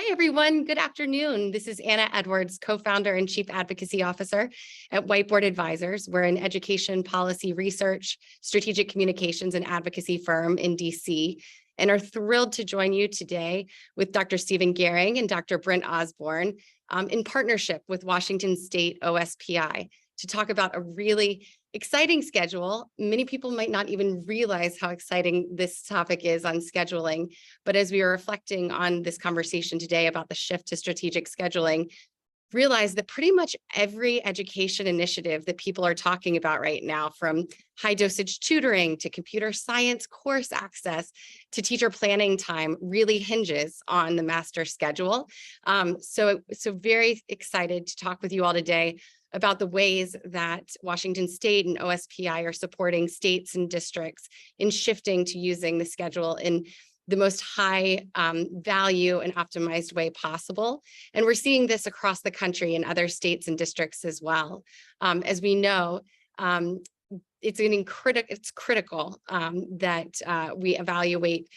Hi, everyone. Good afternoon. This is Anna Edwards, co-founder and chief advocacy officer at Whiteboard Advisors. We're an education policy research, strategic communications, and advocacy firm in DC, and are thrilled to join you today with Dr. Stephen Gehring and Dr. Brent Osborne in partnership with Washington State OSPI to talk about a really exciting schedule. Many people might not even realize how exciting this topic is on scheduling, but as we are reflecting on this conversation today about the shift to strategic scheduling, realize that pretty much every education initiative that people are talking about right now, from high dosage tutoring to computer science course access to teacher planning time, really hinges on the master schedule. So very excited to talk with you all today about the ways that Washington State and OSPI are supporting states and districts in shifting to using the schedule in the most high value and optimized way possible. And we're seeing this across the country in other states and districts as well. As we know, it's critical that we evaluate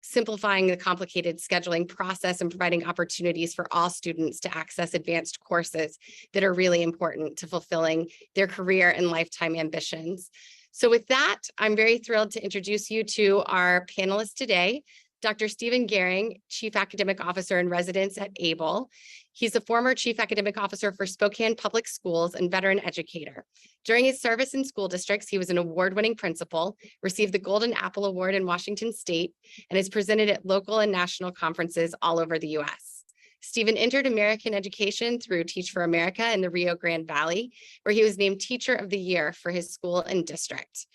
simplifying the complicated scheduling process and providing opportunities for all students to access advanced courses that are really important to fulfilling their career and lifetime ambitions. So with that, I'm very thrilled to introduce you to our panelists today, Dr. Stephen Gehring, Chief Academic Officer in Residence at ABLE. He's a former Chief Academic Officer for Spokane Public Schools and veteran educator. During his service in school districts, he was an award-winning principal, received the Golden Apple Award in Washington State, and is presented at local and national conferences all over the US. Stephen entered American education through Teach for America in the Rio Grande Valley, where he was named Teacher of the Year for his school and district.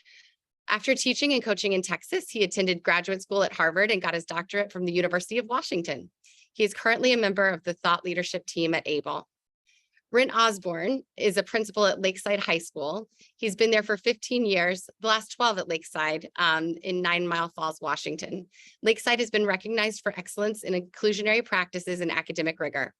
After teaching and coaching in Texas, he attended graduate school at Harvard and got his doctorate from the University of Washington. He is currently a member of the thought leadership team at ABLE. Brent Osborne is a principal at Lakeside High School. He's been there for 15 years, the last 12 at Lakeside in 9 Mile Falls, Washington. Lakeside has been recognized for excellence in inclusionary practices and academic rigor.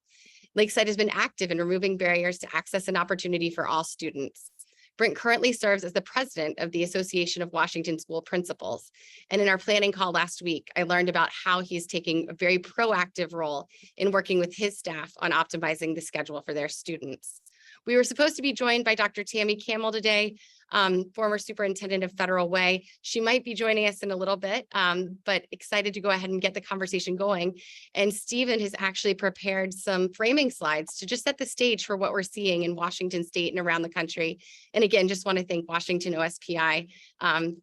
Lakeside has been active in removing barriers to access and opportunity for all students. Brent currently serves as the president of the Association of Washington School Principals. And in our planning call last week, I learned about how he's taking a very proactive role in working with his staff on optimizing the schedule for their students. We were supposed to be joined by Dr. Tammy Camel today, former superintendent of Federal Way. She might be joining us in a little bit, but excited to go ahead and get the conversation going. And Stephen has actually prepared some framing slides to just set the stage for what we're seeing in Washington State and around the country. And again, just want to thank Washington OSPI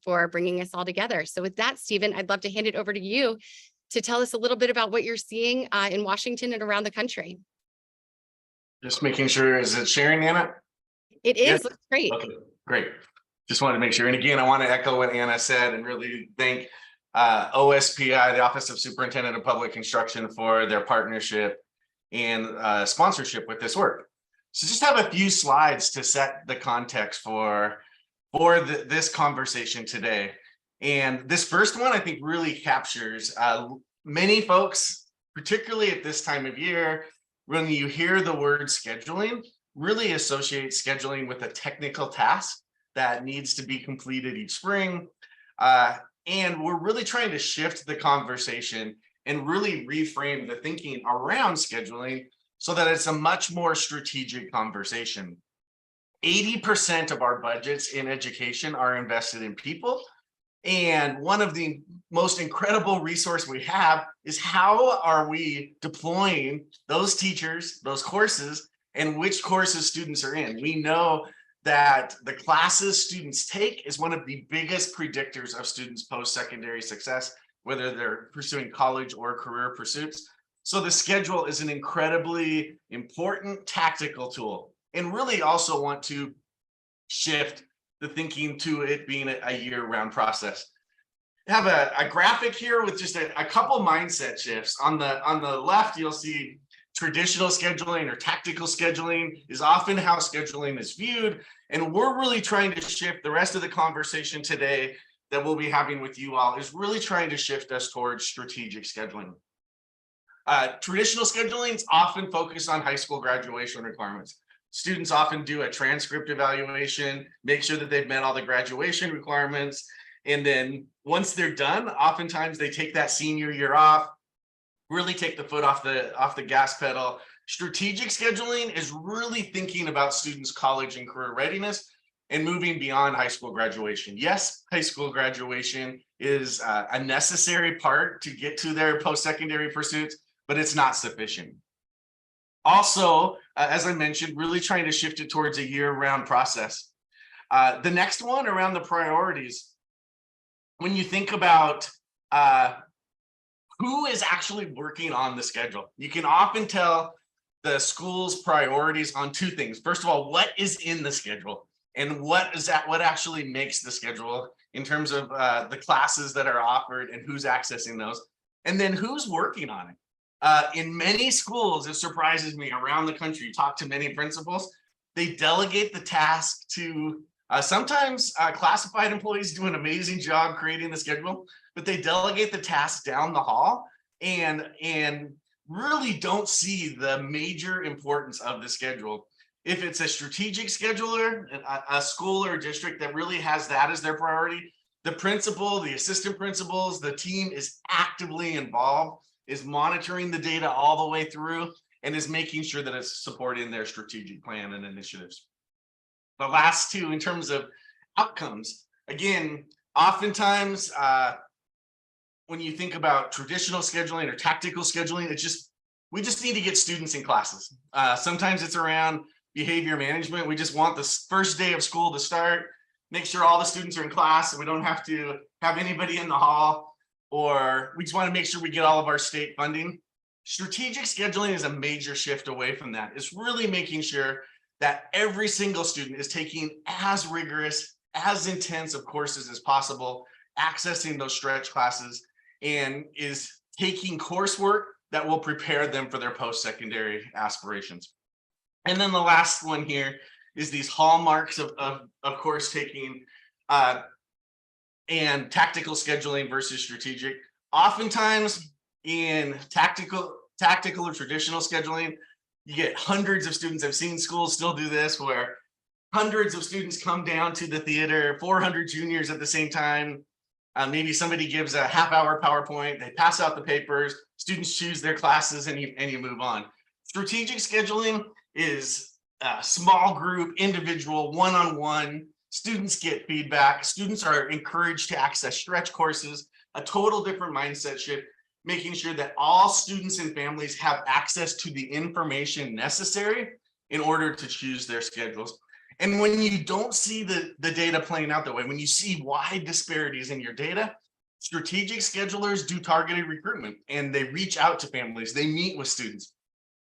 for bringing us all together. So with that, Stephen, I'd love to hand it over to you to tell us a little bit about what you're seeing in Washington and around the country. Just making sure, is it sharing, Anna? It is, yes. Looks great. Okay, great. Just wanted to make sure. And again, I want to echo what Anna said and really thank OSPI, the Office of Superintendent of Public Instruction, for their partnership and sponsorship with this work. So just have a few slides to set the context for this conversation today. And this first one, I think, really captures many folks, particularly at this time of year, when you hear the word scheduling, really associate scheduling with a technical task that needs to be completed each spring. And we're really trying to shift the conversation and really reframe the thinking around scheduling so that it's a much more strategic conversation. 80% of our budgets in education are invested in people. And one of the most incredible resources we have is how are we deploying those teachers, those courses, and which courses students are in. We know that the classes students take is one of the biggest predictors of students' post-secondary success, whether they're pursuing college or career pursuits. So the schedule is an incredibly important tactical tool, and really also want to shift the thinking to it being a year-round process. I have a graphic here with just a couple mindset shifts. On the left, you'll see traditional scheduling or tactical scheduling is often how scheduling is viewed. And we're really trying to shift the rest of the conversation today that we'll be having with you all is really trying to shift us towards strategic scheduling. Traditional scheduling is often focused on high school graduation requirements. Students often do a transcript evaluation, make sure that they've met all the graduation requirements. And then once they're done, oftentimes they take that senior year off, really take the foot off the gas pedal. Strategic scheduling is really thinking about students' college and career readiness and moving beyond high school graduation. Yes, high school graduation is a necessary part to get to their post-secondary pursuits, but it's not sufficient. Also, as I mentioned, really trying to shift it towards a year-round process. The next one around the priorities, when you think about who is actually working on the schedule, you can often tell the school's priorities on two things. First of all, what is in the schedule, and what actually makes the schedule in terms of the classes that are offered and who's accessing those, and then who's working on it. In many schools, it surprises me, around the country, talk to many principals, they delegate the task to sometimes classified employees do an amazing job creating the schedule, but they delegate the task down the hall and really don't see the major importance of the schedule. If it's a strategic scheduler, a school or a district that really has that as their priority, the principal, the assistant principals, the team is actively involved, is monitoring the data all the way through, and is making sure that it's supporting their strategic plan and initiatives. The last two, in terms of outcomes, again, oftentimes when you think about traditional scheduling or tactical scheduling, we just need to get students in classes. Sometimes it's around behavior management. We just want the first day of school to start, make sure all the students are in class, and we don't have to have anybody in the hall, or we just want to make sure we get all of our state funding. Strategic scheduling is a major shift away from that. It's really making sure that every single student is taking as rigorous, as intense of courses as possible, accessing those stretch classes, and is taking coursework that will prepare them for their post-secondary aspirations. And then the last one here is these hallmarks of course taking and tactical scheduling versus strategic. Oftentimes in tactical or traditional scheduling, you get hundreds of students. I've seen schools still do this, where hundreds of students come down to the theater, 400 juniors at the same time. Maybe somebody gives a half-hour PowerPoint, they pass out the papers, students choose their classes, and you move on. Strategic scheduling is a small group, individual, one-on-one. Students get feedback. Students are encouraged to access stretch courses, a total different mindset shift, making sure that all students and families have access to the information necessary in order to choose their schedules. And when you don't see the data playing out that way, when you see wide disparities in your data, strategic schedulers do targeted recruitment, and they reach out to families, they meet with students,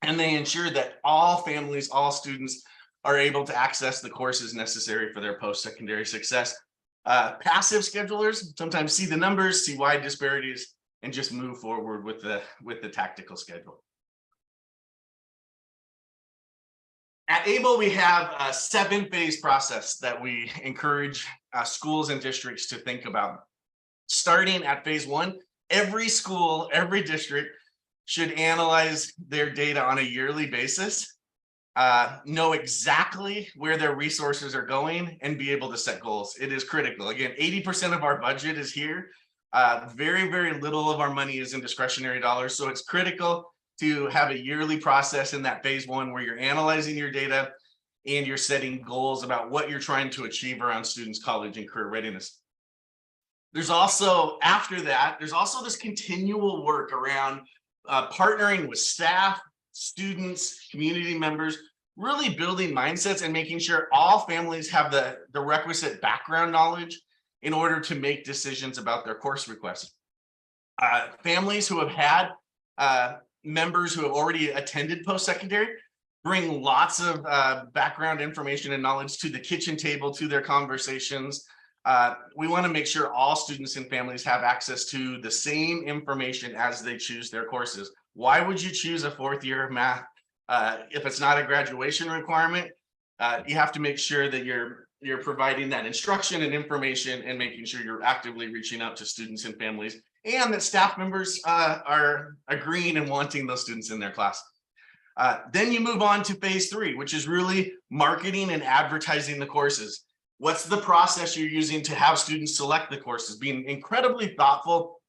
and they ensure that all families, all students are able to access the courses necessary for their post-secondary success. Passive schedulers sometimes see the numbers, see wide disparities, and just move forward with the tactical schedule. At ABLE, we have a 7-phase process that we encourage schools and districts to think about. Starting at phase 1, every school, every district should analyze their data on a yearly basis, know exactly where their resources are going, and be able to set goals. It is critical. Again, 80% of our budget is here. Very, very little of our money is in discretionary dollars. So it's critical to have a yearly process in that phase 1 where you're analyzing your data and you're setting goals about what you're trying to achieve around students' college and career readiness. There's also, after that, there's also this continual work around partnering with staff, students, community members, really building mindsets and making sure all families have the requisite background knowledge in order to make decisions about their course requests. Families who have had members who have already attended post-secondary bring lots of background information and knowledge to the kitchen table, to their conversations. We want to make sure all students and families have access to the same information as they choose their courses. Why would you choose a 4th year of math if it's not a graduation requirement? You have to make sure that you're providing that instruction and information and making sure you're actively reaching out to students and families, and that staff members are agreeing and wanting those students in their class. Then you move on to phase 3, which is really marketing and advertising the courses. What's the process you're using to have students select the courses? Being incredibly thoughtful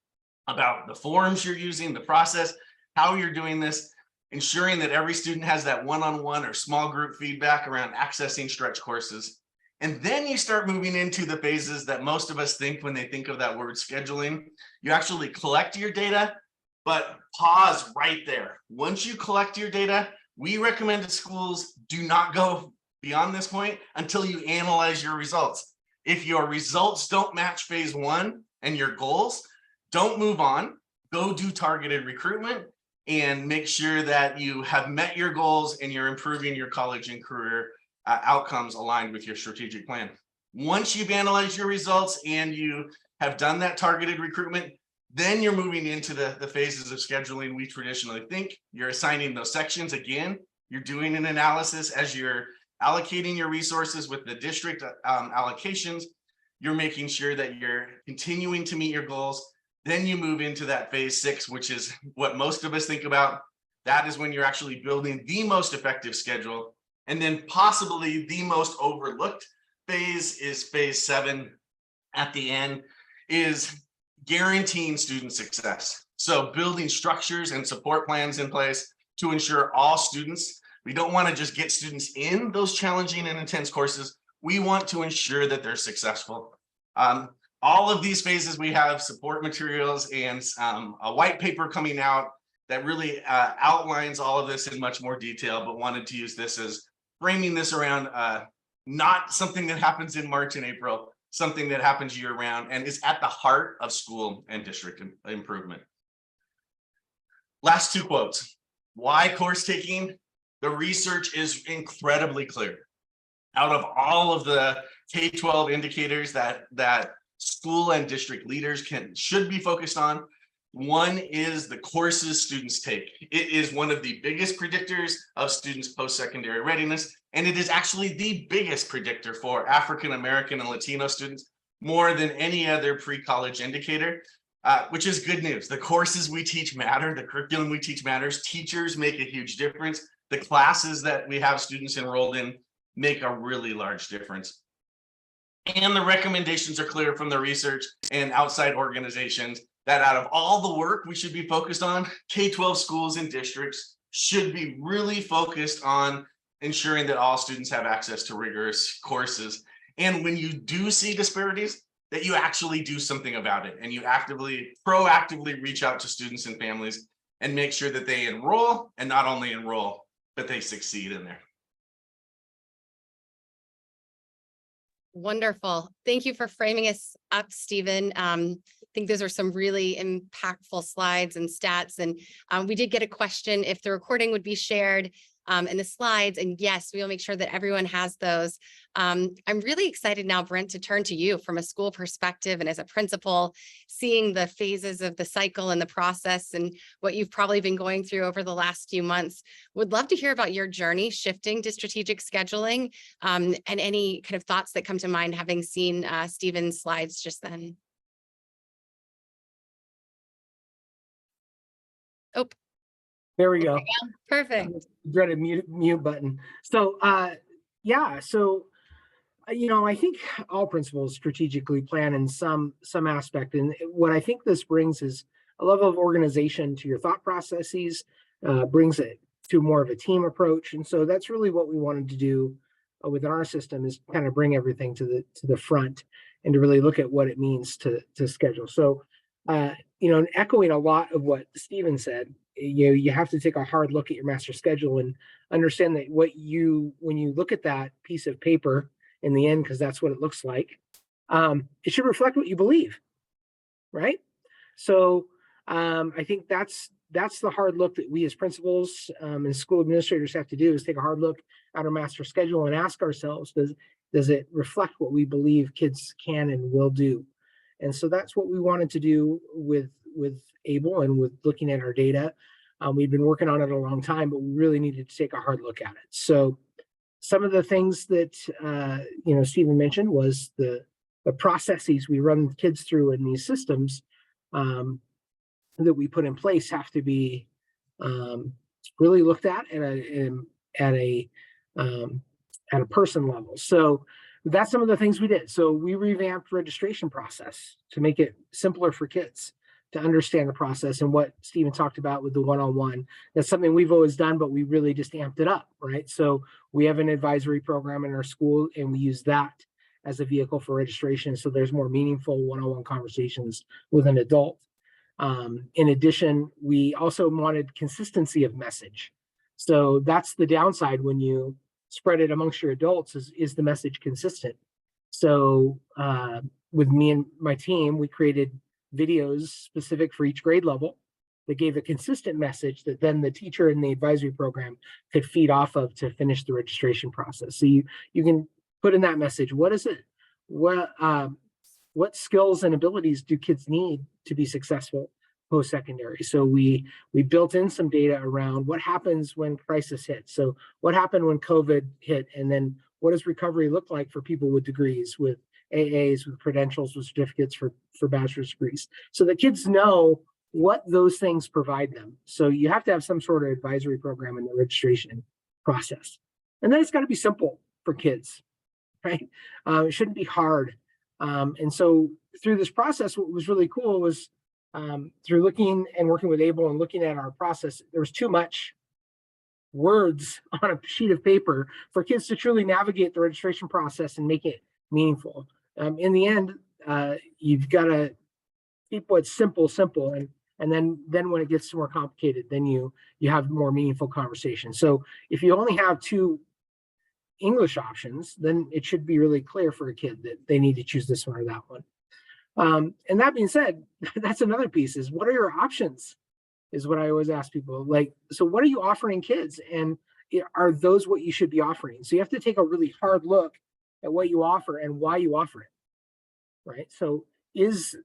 about the forms you're using, the process, how you're doing this, ensuring that every student has that one-on-one or small group feedback around accessing stretch courses. And then you start moving into the phases that most of us think when they think of that word scheduling. You actually collect your data, but pause right there. Once you collect your data, we recommend to schools do not go beyond this point until you analyze your results. If your results don't match phase one and your goals, don't move on. Go do targeted recruitment and make sure that you have met your goals and you're improving your college and career outcomes aligned with your strategic plan. Once you've analyzed your results and you have done that targeted recruitment, then you're moving into the phases of scheduling we traditionally think. You're assigning those sections. Again, you're doing an analysis as you're allocating your resources with the district allocations. You're making sure that you're continuing to meet your goals. Then you move into that phase 6, which is what most of us think about. That is when you're actually building the most effective schedule. And then possibly the most overlooked phase is phase 7 at the end, is guaranteeing student success. So building structures and support plans in place to ensure all students, we don't want to just get students in those challenging and intense courses. We want to ensure that they're successful. All of these phases, we have support materials and a white paper coming out that really outlines all of this in much more detail, but wanted to use this as framing this around not something that happens in March and April, something that happens year round and is at the heart of school and district improvement. Last 2 quotes. Why course taking? The research is incredibly clear. Out of all of the K-12 indicators that school and district leaders should be focused on, one is the courses students take. It is one of the biggest predictors of students' post-secondary readiness, and it is actually the biggest predictor for African American and Latino students, more than any other pre-college indicator, which is good news. The courses we teach matter, the curriculum we teach matters, teachers make a huge difference. The classes that we have students enrolled in make a really large difference. And the recommendations are clear from the research and outside organizations that out of all the work we should be focused on, K-12 schools and districts should be really focused on ensuring that all students have access to rigorous courses. And when you do see disparities, that you actually do something about it and you proactively reach out to students and families and make sure that they enroll, and not only enroll, but they succeed in there. Wonderful. Thank you for framing us up, Stephen. I think those are some really impactful slides and stats. And we did get a question if the recording would be shared and the slides. And yes, we will make sure that everyone has those. I'm really excited now, Brent, to turn to you from a school perspective and as a principal, seeing the phases of the cycle and the process and what you've probably been going through over the last few months. Would love to hear about your journey shifting to strategic scheduling and any kind of thoughts that come to mind having seen Stephen's slides just then. Oh, there we go. Perfect. Dreaded mute button. So yeah, so I think all principals strategically plan in some aspect, and what I think this brings is a level of organization to your thought processes, brings it to more of a team approach, and so that's really what we wanted to do within our system, is kind of bring everything to the front and to really look at what it means to schedule. So and echoing a lot of what Stephen said, you have to take a hard look at your master schedule and understand that when you look at that piece of paper in the end, because that's what it looks like, it should reflect what you believe, right? So I think that's the hard look that we as principals and school administrators have to do, is take a hard look at our master schedule and ask ourselves, does it reflect what we believe kids can and will do? And so that's what we wanted to do with ABLE and with looking at our data. We've been working on it a long time, but we really needed to take a hard look at it. So some of the things that Stephen mentioned was the processes we run kids through in these systems that we put in place have to be really looked at a person level. So that's some of the things we did. So we revamped registration process to make it simpler for kids. to understand the process. And what Stephen talked about with the one-on-one, that's something we've always done, but we really just amped it up, right? So we have an advisory program in our school, and we use that as a vehicle for registration. So there's more meaningful one-on-one conversations with an adult. In addition, we also wanted consistency of message. So that's the downside when you spread it amongst your adults, is the message consistent? So with me and my team, we created videos specific for each grade level that gave a consistent message that then the teacher in the advisory program could feed off of to finish the registration process. So you can put in that message, what is it? What skills and abilities do kids need to be successful post-secondary? So we built in some data around what happens when crisis hits. So what happened when COVID hit, and then what does recovery look like for people with degrees, with AAs, with credentials, with certificates for bachelor's degrees, so the kids know what those things provide them. So you have to have some sort of advisory program in the registration process. And then it's got to be simple for kids, right? It shouldn't be hard. And so through this process, what was really cool was through looking and working with Abel and looking at our process, there was too much words on a sheet of paper for kids to truly navigate the registration process and make it meaningful. In the end, you've got to keep what's simple, and then when it gets more complicated, then you have more meaningful conversations. So if you only have 2 English options, then it should be really clear for a kid that they need to choose this one or that one. And that being said, that's another piece, is what are your options, is what I always ask people. Like, so what are you offering kids, and are those what you should be offering? So you have to take a really hard look at what you offer and why you offer it, right? So is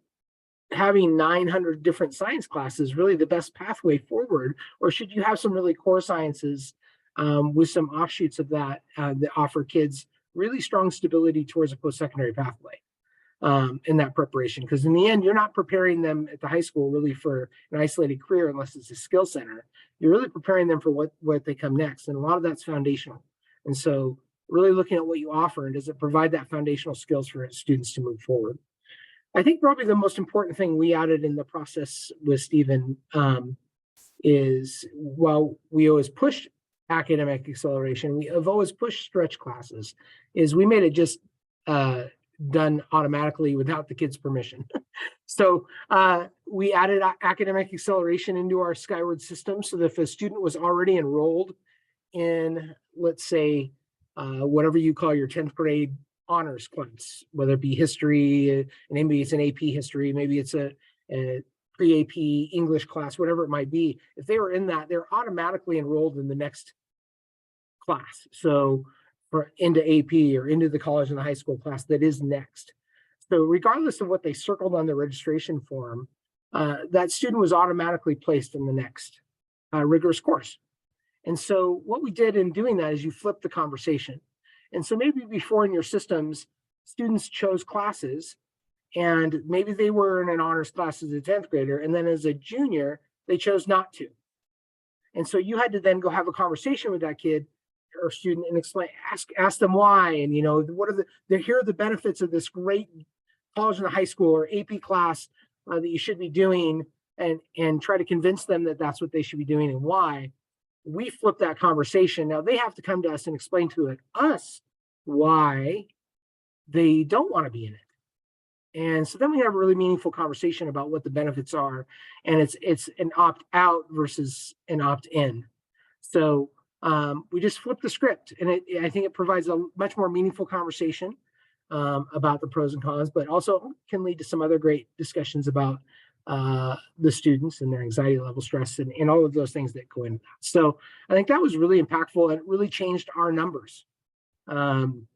having 900 different science classes really the best pathway forward, or should you have some really core sciences with some offshoots of that that offer kids really strong stability towards a post-secondary pathway in that preparation? Because in the end, you're not preparing them at the high school really for an isolated career unless it's a skill center. You're really preparing them for what they come next, and a lot of that's foundational. And so really looking at what you offer, and does it provide that foundational skills for students to move forward? I think probably the most important thing we added in the process with Stephen is, while we always push academic acceleration, we have always pushed stretch classes, is we made it just done automatically without the kids' permission. So we added academic acceleration into our Skyward system, so that if a student was already enrolled in, let's say, whatever you call your 10th grade honors class, whether it be history, and maybe it's an AP history, maybe it's a pre-AP English class, whatever it might be, if they were in that, they're automatically enrolled in the next class. So into AP or into the college and the high school class that is next. So regardless of what they circled on the registration form, that student was automatically placed in the next rigorous course. And so what we did in doing that is you flip the conversation. And so maybe before in your systems, students chose classes, and maybe they were in an honors class as a 10th grader, and then as a junior, they chose not to. And so you had to then go have a conversation with that kid or student and explain, ask them why, and what are here are the benefits of this great college and high school or AP class that you should be doing, and try to convince them that that's what they should be doing and why. We flip that conversation. Now they have to come to us and explain to us why they don't want to be in it. And so then we have a really meaningful conversation about what the benefits are, and it's an opt-out versus an opt-in. So we just flip the script, and I think it provides a much more meaningful conversation about the pros and cons, but also can lead to some other great discussions about the students and their anxiety level, stress, and all of those things that go into that. So I think that was really impactful, and it really changed our numbers when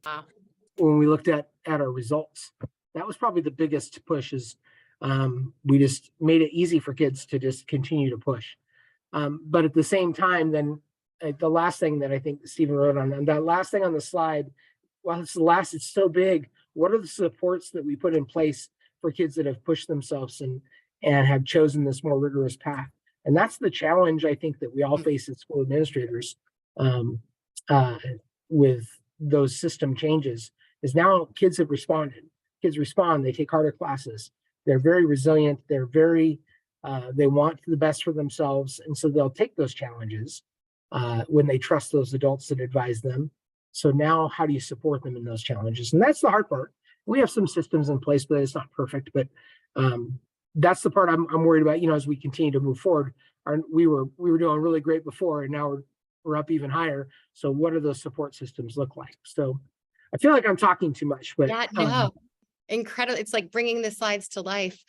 we looked at our results. That was probably the biggest push, is we just made it easy for kids to just continue to push. But at the same time, then the last thing that I think Stephen wrote on, and that last thing on the slide, while it's so big, what are the supports that we put in place for kids that have pushed themselves and have chosen this more rigorous path? And that's the challenge I think that we all face as school administrators with those system changes, is now kids have responded. Kids respond, they take harder classes. They're very resilient. They're very They want the best for themselves, and so they'll take those challenges when they trust those adults that advise them. So now, how do you support them in those challenges? And that's the hard part. We have some systems in place, but it's not perfect. But that's the part I'm worried about. As we continue to move forward, we were doing really great before, and now we're up even higher. So what do those support systems look like? So I feel like I'm talking too much, but Yeah, no, incredible. It's like bringing the slides to life.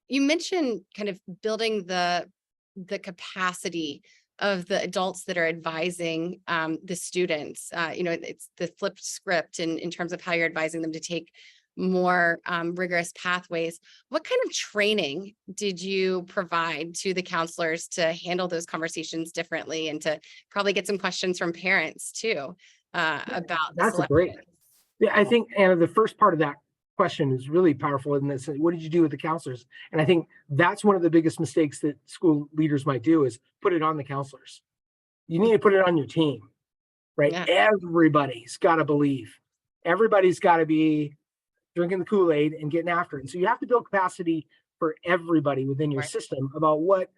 You mentioned kind of building the capacity of the adults that are advising the students. It's the flipped script in terms of how you're advising them to take more rigorous pathways. What kind of training did you provide to the counselors to handle those conversations differently, and to probably get some questions from parents too about that's a great. Yeah, I think, Anna, the first part of that question is really powerful in this. What did you do with the counselors? And I think that's one of the biggest mistakes that school leaders might do, is put it on the counselors. You need to put it on your team, right? Yeah. Everybody's got to believe. Everybody's got to be drinking the Kool-Aid and getting after it. And so you have to build capacity for everybody within your system about what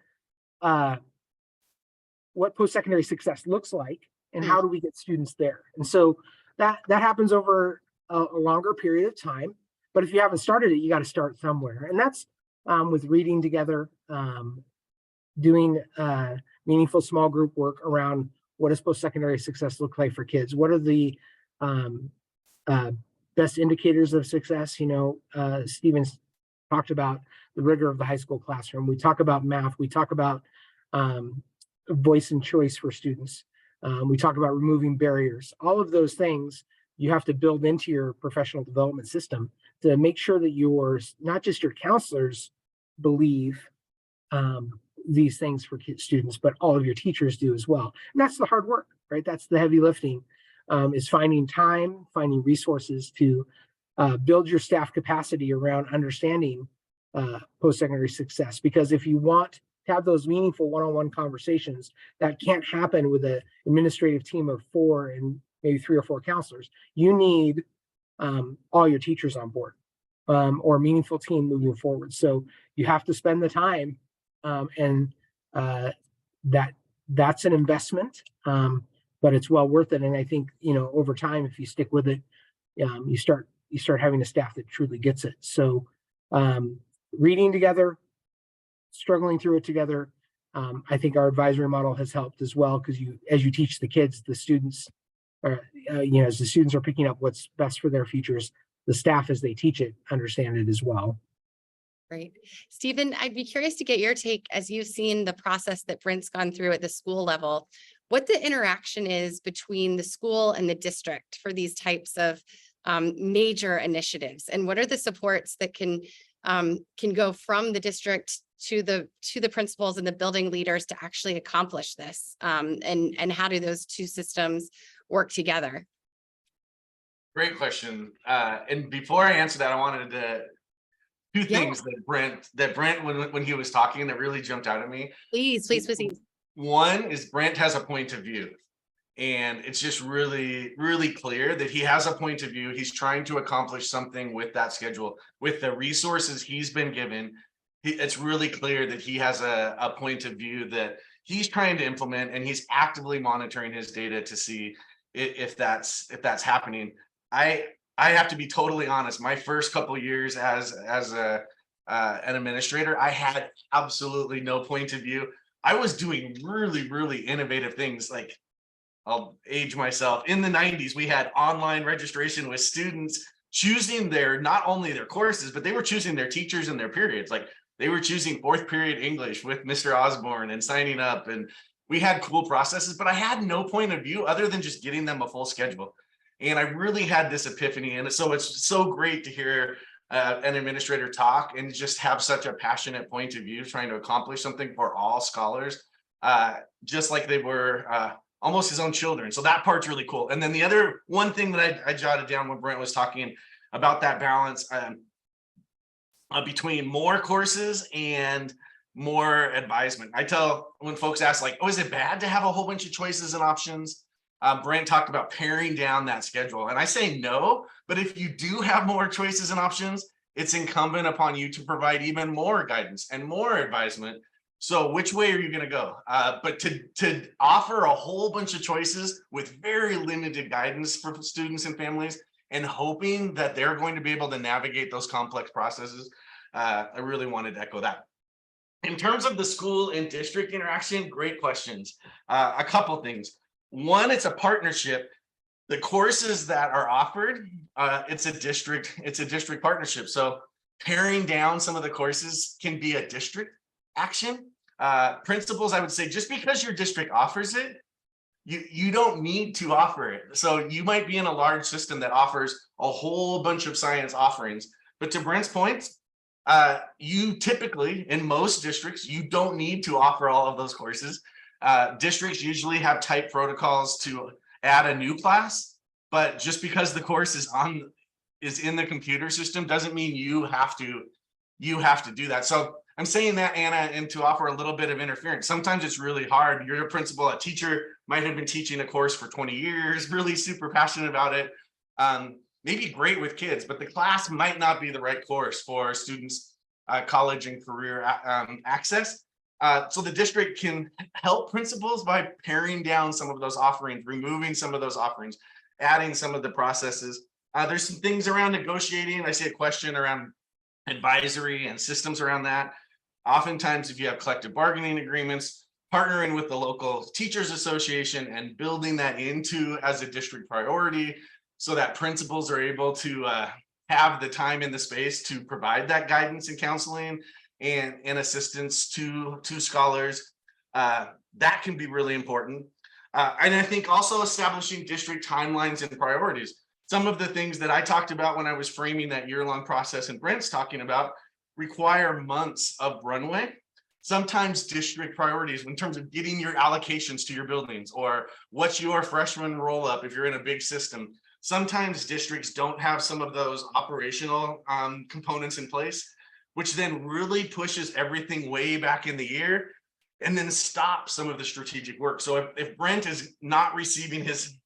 post-secondary success looks like, and how do we get students there. And so that happens over a longer period of time. But if you haven't started it, you got to start somewhere. And that's with reading together, doing meaningful small group work around what does post-secondary success look like for kids? What are the best indicators of success? Stephen's talked about the rigor of the high school classroom. We talk about math. We talk about voice and choice for students. We talk about removing barriers. All of those things you have to build into your professional development system to make sure that not just your counselors believe these things for students, but all of your teachers do as well. And that's the hard work, right? That's the heavy lifting, is finding time, finding resources to build your staff capacity around understanding post-secondary success. Because if you want to have those meaningful one-on-one conversations, that can't happen with an administrative team of 4 and maybe 3 or 4 counselors. You need all your teachers on board, or a meaningful team moving forward. So you have to spend the time, and that's an investment, but it's well worth it. And I think, over time, if you stick with it, you start having a staff that truly gets it. So reading together, struggling through it together. I think our advisory model has helped as well, because as you teach the kids, the students, as the students are picking up what's best for their futures, the staff, as they teach it, understand it as well. Great. Stephen, I'd be curious to get your take, as you've seen the process that Brent's gone through at the school level, what the interaction is between the school and the district for these types of major initiatives, and what are the supports that can go from the district to the principals and the building leaders to actually accomplish this, and how do those two systems work together? Great question. And before I answer that, I wanted to two things that Brent when he was talking that really jumped out at me. Please proceed. One is Brent has a point of view, and it's just really, really clear that he has a point of view. He's trying to accomplish something with that schedule, with the resources he's been given. It's really clear that he has a point of view that he's trying to implement, and he's actively monitoring his data to see if that's happening. I have to be totally honest. My first couple of years as an administrator, I had absolutely no point of view. I was doing really, really innovative things. Like, I'll age myself. In the 90s, we had online registration with students choosing not only their courses, but they were choosing their teachers and their periods. Like, they were choosing 4th period English with Mr. Osborne and signing up. And we had cool processes, but I had no point of view other than just getting them a full schedule. And I really had this epiphany. And so it's so great to hear an administrator talk and just have such a passionate point of view, trying to accomplish something for all scholars, just like they were almost his own children. So that part's really cool. And then the other one thing that I jotted down when Brent was talking about that balance between more courses and more advisement. I tell when folks ask, like, oh, is it bad to have a whole bunch of choices and options? Brent talked about paring down that schedule. And I say no, but if you do have more choices and options, it's incumbent upon you to provide even more guidance and more advisement. So which way are you going to go? But to offer a whole bunch of choices with very limited guidance for students and families, and hoping that they're going to be able to navigate those complex processes, I really wanted to echo that. In terms of the school and district interaction, great questions. A couple things. One, it's a partnership. The courses that are offered, it's a district partnership. So paring down some of the courses can be a district action. Principals, I would say, just because your district offers it, you don't need to offer it. So you might be in a large system that offers a whole bunch of science offerings, but to Brent's point, you typically, in most districts, you don't need to offer all of those courses. Districts usually have tight protocols to add a new class, but just because the course is in the computer system doesn't mean you have to do that. So I'm saying that, Anna, and to offer a little bit of interference. Sometimes it's really hard. You're a principal, a teacher might have been teaching a course for 20 years, really super passionate about it. Maybe great with kids, but the class might not be the right course for students' college and career access. So the district can help principals by paring down some of those offerings, removing some of those offerings, adding some of the processes. There's some things around negotiating. I see a question around advisory and systems around that. Oftentimes, if you have collective bargaining agreements, partnering with the local teachers association and building that into as a district priority so that principals are able to have the time and the space to provide that guidance and counseling and assistance to scholars, that can be really important. And I think also establishing district timelines and priorities. Some of the things that I talked about when I was framing that year-long process and Brent's talking about require months of runway. Sometimes district priorities in terms of getting your allocations to your buildings or what's your freshman roll up if you're in a big system. Sometimes districts don't have some of those operational components in place, which then really pushes everything way back in the year and then stops some of the strategic work. So if Brent is not receiving his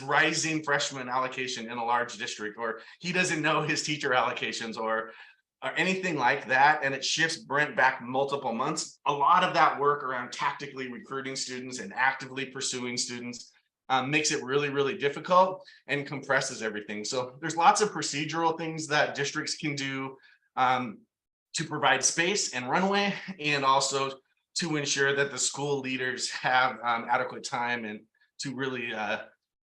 rising freshman allocation in a large district, or he doesn't know his teacher allocations or anything like that, and it shifts Brent back multiple months, a lot of that work around tactically recruiting students and actively pursuing students makes it really, really difficult and compresses everything. So there's lots of procedural things that districts can do to provide space and runway, and also to ensure that the school leaders have adequate time and to really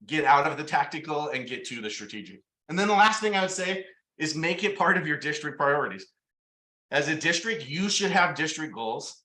get out of the tactical and get to the strategic. And then the last thing I would say is make it part of your district priorities. As a district, you should have district goals.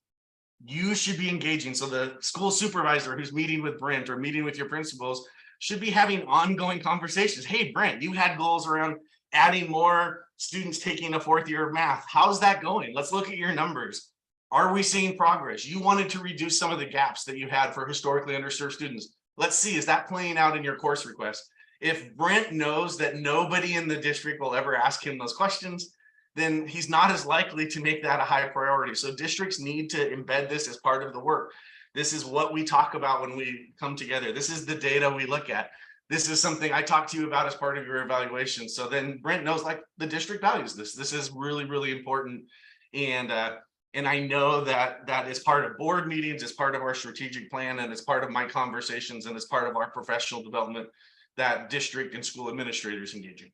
You should be engaging. So the school supervisor who's meeting with Brent or meeting with your principals should be having ongoing conversations. Hey, Brent, you had goals around adding more students taking a fourth year of math. How's that going? Let's look at your numbers. Are we seeing progress? You wanted to reduce some of the gaps that you had for historically underserved students. Let's see, is that playing out in your course request? If Brent knows that nobody in the district will ever ask him those questions, then he's not as likely to make that a high priority. So districts need to embed this as part of the work. This is what we talk about when we come together. This is the data we look at. This is something I talk to you about as part of your evaluation. So then Brent knows, like, the district values this. This is really, really important. And I know that that is part of board meetings, it's part of our strategic plan, and it's part of my conversations, and it's part of our professional development that district and school administrators engage in.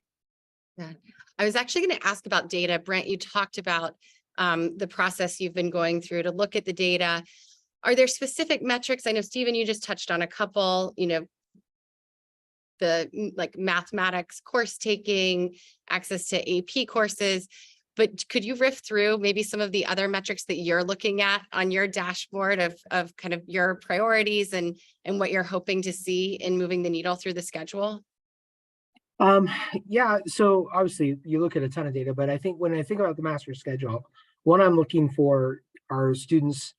Yeah, I was actually going to ask about data. Brent, you talked about the process you've been going through to look at the data. Are there specific metrics? I know, Stephen, you just touched on a couple, the like mathematics course taking, access to AP courses, but could you riff through maybe some of the other metrics that you're looking at on your dashboard of kind of your priorities and what you're hoping to see in moving the needle through the schedule? Yeah, so obviously you look at a ton of data, but I think when I think about the master schedule, what I'm looking for are students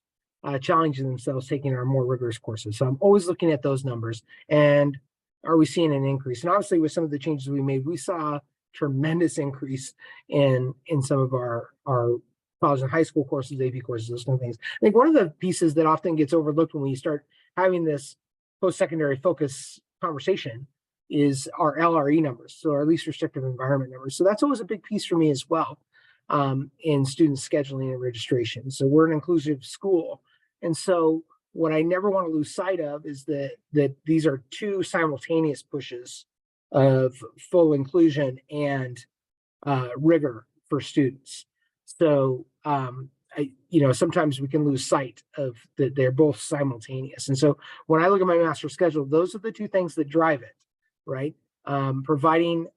challenging themselves taking our more rigorous courses. So I'm always looking at those numbers, and are we seeing an increase? And obviously with some of the changes we made, we saw tremendous increase in some of our college and high school courses, AP courses, those kind of things. I think one of the pieces that often gets overlooked when we start having this post-secondary focus conversation is our LRE numbers, so our least restrictive environment numbers. So that's always a big piece for me as well, in student scheduling and registration. So we're an inclusive school, and so what I never want to lose sight of is that these are two simultaneous pushes of full inclusion and rigor for students. So sometimes we can lose sight of that they're both simultaneous. And so when I look at my master schedule, those are the two things that drive it, right? Providing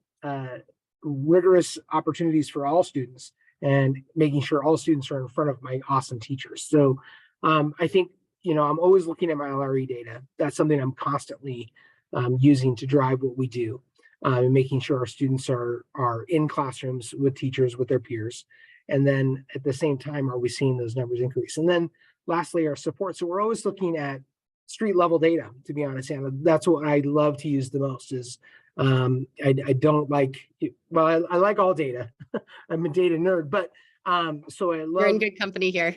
rigorous opportunities for all students and making sure all students are in front of my awesome teachers. So I think, I'm always looking at my LRE data. That's something I'm constantly using to drive what we do, and making sure our students are in classrooms with teachers, with their peers. And then at the same time, are we seeing those numbers increase? And then lastly, our support. So we're always looking at street level data, to be honest, Anna. That's what I love to use the most is I don't like, well, I like all data. I'm a data nerd, but so I love— You're in good company here.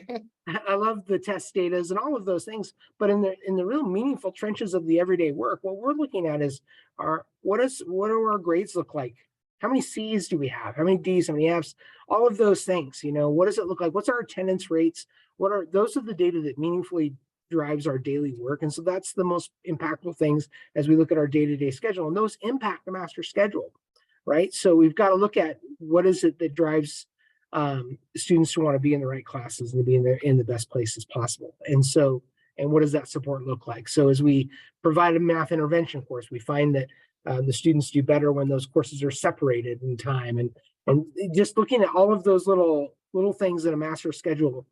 I love the test data and all of those things, but in the real meaningful trenches of the everyday work, what we're looking at is what do our grades look like? How many C's do we have? How many D's? How many F's? All of those things. What does it look like? What's our attendance rates? Those are the data that meaningfully drives our daily work, and so that's the most impactful things as we look at our day-to-day schedule, and those impact the master schedule, right? So we've got to look at what is it that drives students to want to be in the right classes and to be in the best places possible. And what does that support look like? So as we provide a math intervention course, we find that the students do better when those courses are separated in time, and just looking at all of those little things that a master schedule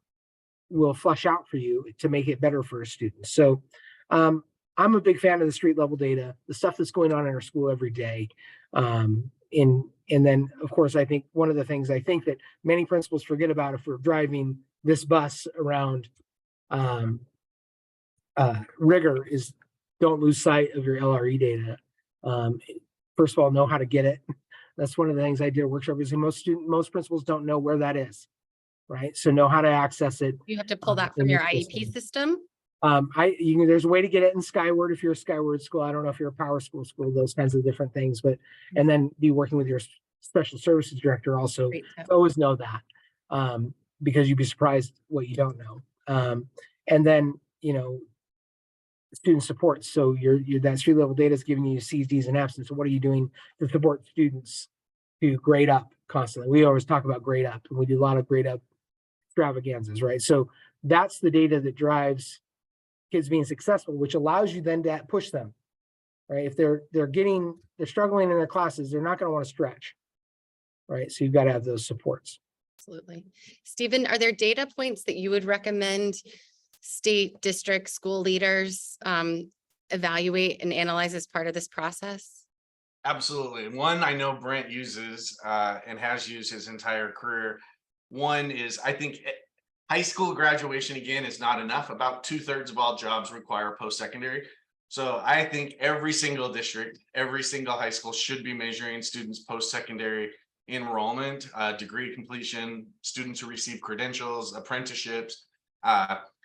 will flush out for you to make it better for a student. So I'm a big fan of the street level data, the stuff that's going on in our school every day. And then, of course, I think one of the things I think that many principals forget about if we're driving this bus around rigor is don't lose sight of your LRE data. First of all, know how to get it. That's one of the things I did a workshop is most principals don't know where that is, right? So know how to access it. You have to pull that from your IEP system. There's a way to get it in Skyward if you're a Skyward school. I don't know if you're a Power School, those kinds of different things, and then be working with your special services director also. Always know that, because you'd be surprised what you don't know. And then, student support. So that street level data is giving you C's, D's, and F's. And so what are you doing to support students to grade up constantly? We always talk about grade up, and we do a lot of grade up extravaganzas, right? So that's the data that drives kids being successful, which allows you then to push them, right? If they're struggling in their classes, they're not going to want to stretch, right? So you've got to have those supports. Absolutely. Stephen, are there data points that you would recommend state, district, school leaders evaluate and analyze as part of this process? Absolutely. One I know Brent uses and has used his entire career. One is, I think high school graduation, again, is not enough. About 2/3 of all jobs require post-secondary. So I think every single district, every single high school should be measuring students' post-secondary enrollment, degree completion, students who receive credentials, apprenticeships.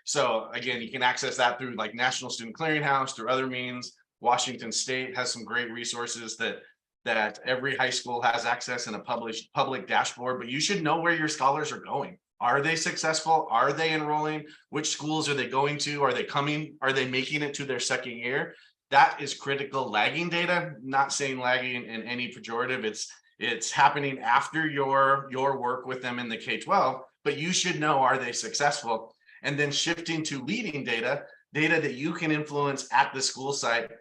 So again, you can access that through like National Student Clearinghouse, through other means. Washington State has some great resources that every high school has access in a public dashboard, but you should know where your scholars are going. Are they successful? Are they enrolling? Which schools are they going to? Are they coming? Are they making it to their second year? That is critical lagging data. Not saying lagging in any pejorative. It's happening after your work with them in the K-12, but you should know, are they successful? And then shifting to leading data that you can influence at the school site.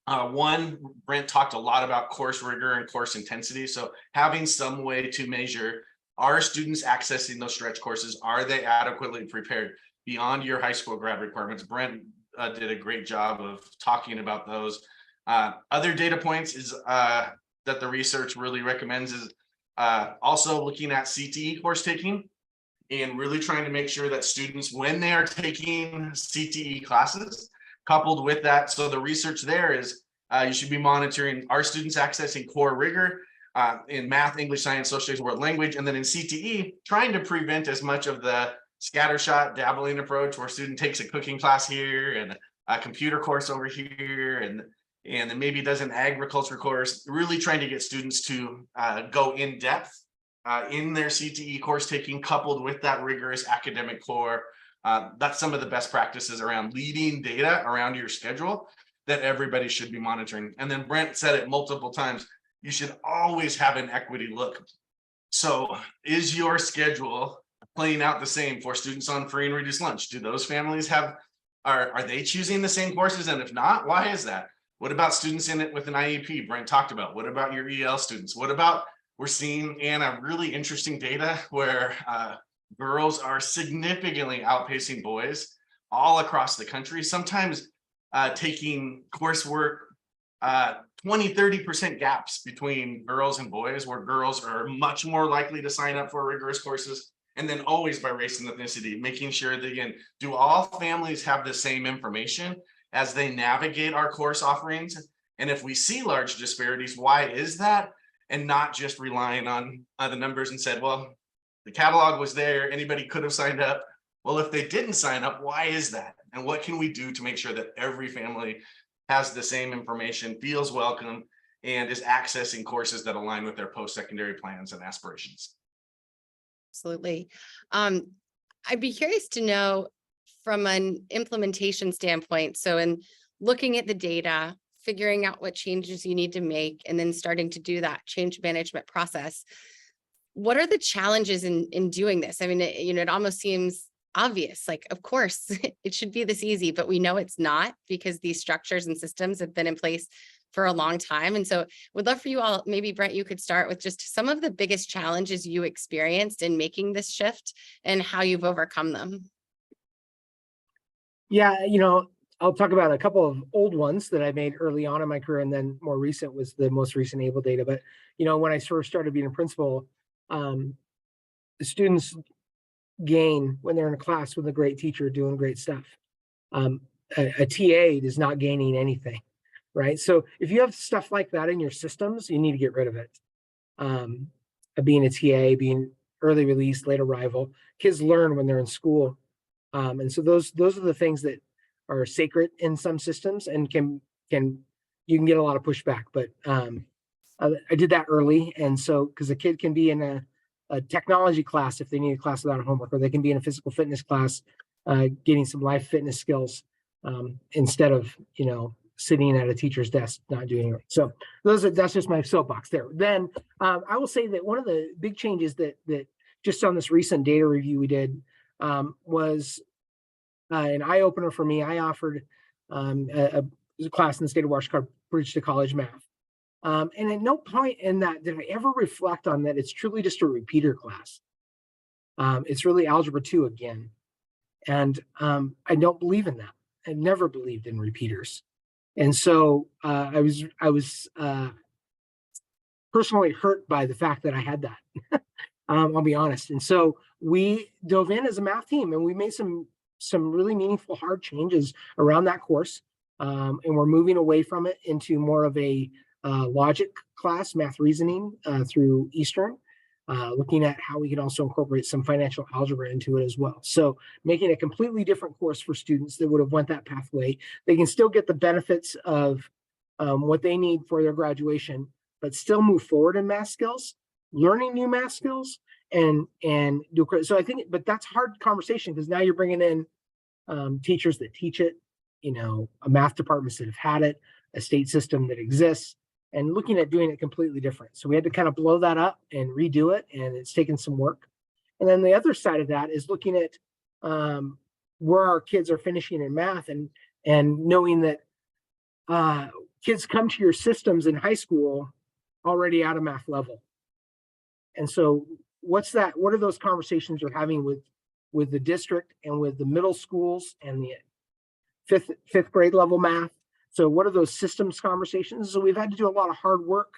One, Brent talked a lot about course rigor and course intensity. So having some way to measure, are students accessing those stretch courses? Are they adequately prepared beyond your high school grad requirements? Brent did a great job of talking about those. Other data points is that the research really recommends is also looking at CTE course taking and really trying to make sure that students, when they are taking CTE classes, coupled with that, so the research there is you should be monitoring, are students accessing core rigor in math, English, science, social studies, world language, and then in CTE, trying to prevent as much of the scattershot dabbling approach where student takes a cooking class here and a computer course over here, and then maybe does an agriculture course, really trying to get students to go in depth in their CTE course taking, coupled with that rigorous academic core. That's some of the best practices around leading data around your schedule that everybody should be monitoring. And then Brent said it multiple times, you should always have an equity look. So is your schedule playing out the same for students on free and reduced lunch? Do those families have, are they choosing the same courses? And if not, why is that? What about students in it with an IEP Brent talked about? What about your EL students? What about, we're seeing, Anna, really interesting data where girls are significantly outpacing boys all across the country, sometimes taking coursework 20-30% gaps between girls and boys, where girls are much more likely to sign up for rigorous courses. And then always by race and ethnicity, making sure that, again, do all families have the same information as they navigate our course offerings? And if we see large disparities, why is that? And not just relying on the numbers and said, well, the catalog was there, anybody could have signed up. Well, if they didn't sign up, why is that? And what can we do to make sure that every family has the same information, feels welcome, and is accessing courses that align with their post-secondary plans and aspirations? Absolutely. I'd be curious to know from an implementation standpoint. So in looking at the data, figuring out what changes you need to make, and then starting to do that change management process, what are the challenges in doing this? I mean, it almost seems obvious, like, of course, it should be this easy, but we know it's not, because these structures and systems have been in place for a long time. And so would love for you all, maybe Brent, you could start with just some of the biggest challenges you experienced in making this shift and how you've overcome them. Yeah, I'll talk about a couple of old ones that I made early on in my career, and then more recent was the most recent ABLE data. But, when I first started being a principal, the students gain when they're in a class with a great teacher doing great stuff. A TA is not gaining anything, right? So if you have stuff like that in your systems, you need to get rid of it. Being a TA, being early release, late arrival, kids learn when they're in school. And so those are the things that are sacred in some systems, and you can get a lot of pushback. But I did that early, and so because a kid can be in a technology class if they need a class without homework, or they can be in a physical fitness class, getting some life fitness skills instead of sitting at a teacher's desk not doing it. So that's just my soapbox there. Then I will say that one of the big changes that just on this recent data review we did was an eye-opener for me. I offered a class in the state of Washington called Bridge to College Math. And at no point in that did I ever reflect on that it's truly just a repeater class. It's really Algebra 2 again. And I don't believe in that. I never believed in repeaters. And so I was personally hurt by the fact that I had that. I'll be honest. And so we dove in as a math team, and we made some really meaningful, hard changes around that course. And we're moving away from it into more of a logic class, math reasoning through Eastern, looking at how we can also incorporate some financial algebra into it as well. So making a completely different course for students that would have went that pathway. They can still get the benefits of what they need for their graduation, but still move forward in math skills, learning new math skills, and do. So I think, but that's hard conversation, because now you're bringing in teachers that teach it, a math departments that have had it, a state system that exists, and looking at doing it completely different. So we had to kind of blow that up and redo it, and it's taken some work. And then the other side of that is looking at where our kids are finishing in math, and knowing that kids come to your systems in high school already at a math level. And so what are those conversations you're having with the district and with the middle schools and the fifth grade level math? So what are those systems conversations? So we've had to do a lot of hard work